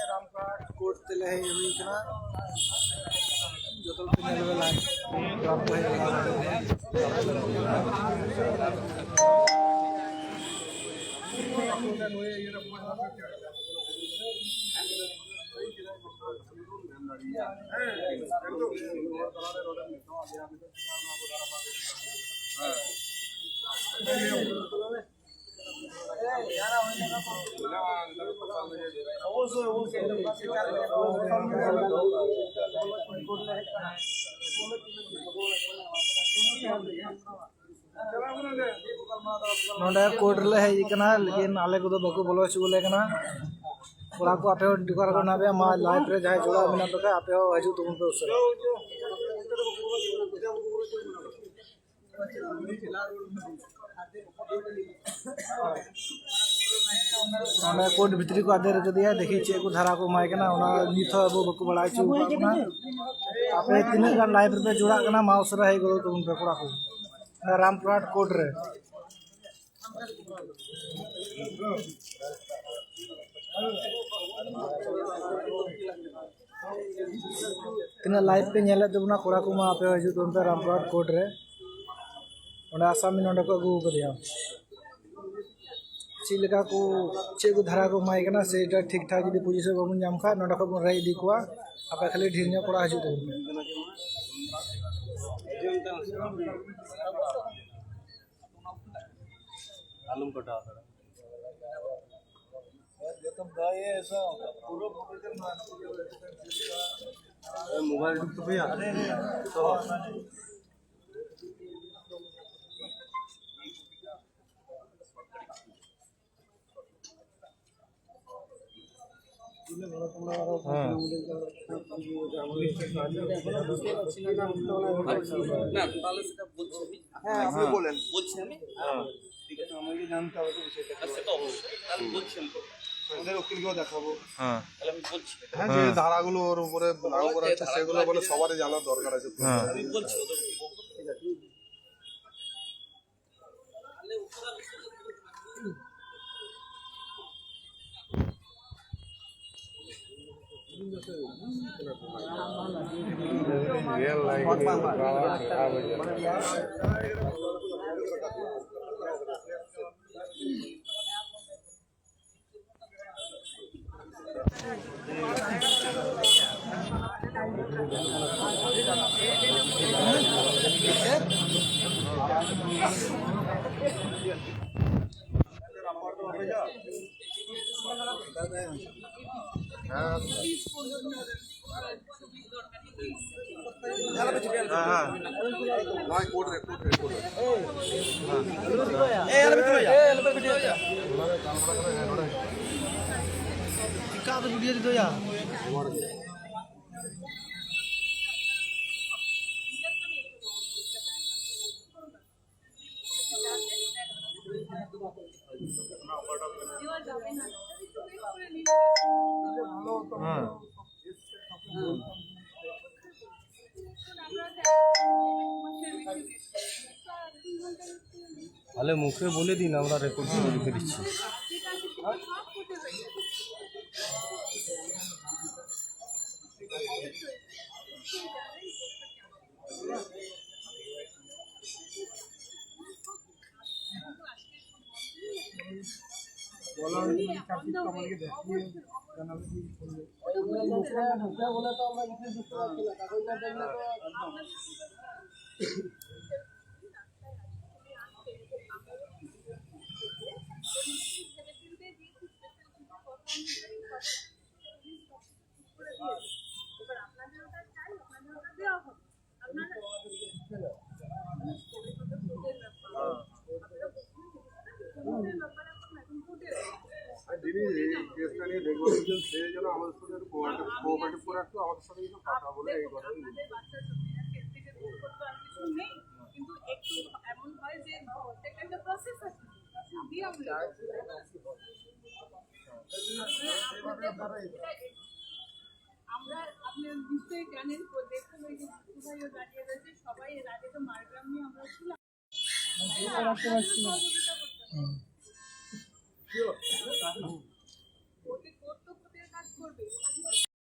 Ramghat court तेले हुई जो लाइन कोर्ट हेजना लेकिन आले को बाको बोलो चुले कोड़ा को आपे डिकार को ना मा लाइफ रे जहां जोड़ा मेना तो आपे हजू तुम पे उसरा कोर्ट भितरी को आदे रख दिया देखी चे को धारा को माय कना ओना निथ अब बाको बड़ा चु ना आपे तीन गान लाइफ रे जोड़ा कना मा उसरा हे गो तुम पे कोड़ा को रामपुरहाट कोर्ट रे तीन लाइफ पे नेले तबना कोड़ा को मा आपे हजू तुम पे रामपुरहाट कोर्ट रे ओना आसामी नोंडे को अगू करिया चिलका को चे को धारा को माय कना सेटा ठीक ठाक जदी पुलिस बाबू नाम खा नोंडे को रे इदी कोआ आपे खाली ढीरने कोड़ा हजू तुम आलम कटा मोबाइल तो भैया জানতে হবে ওদের উকিলকেও দেখাবো হ্যাঁ যে ধারাগুলো ওর উপরে লাগু করা আছে সেগুলো বলে সবারই জানার দরকার আছে আমি বলছি रियल लाइफ वीडियो दो यार তাহলে মুখে বলে দিন আমরা রেকর্ড করে রেখে দিচ্ছি আমরা আপনি নিশ্চয়ই জানেন দেখুন ওই যে ভাইও দাঁড়িয়ে রয়েছে সবাই এর আগে তো মারগ্রাম নিয়ে আমরা ছিলাম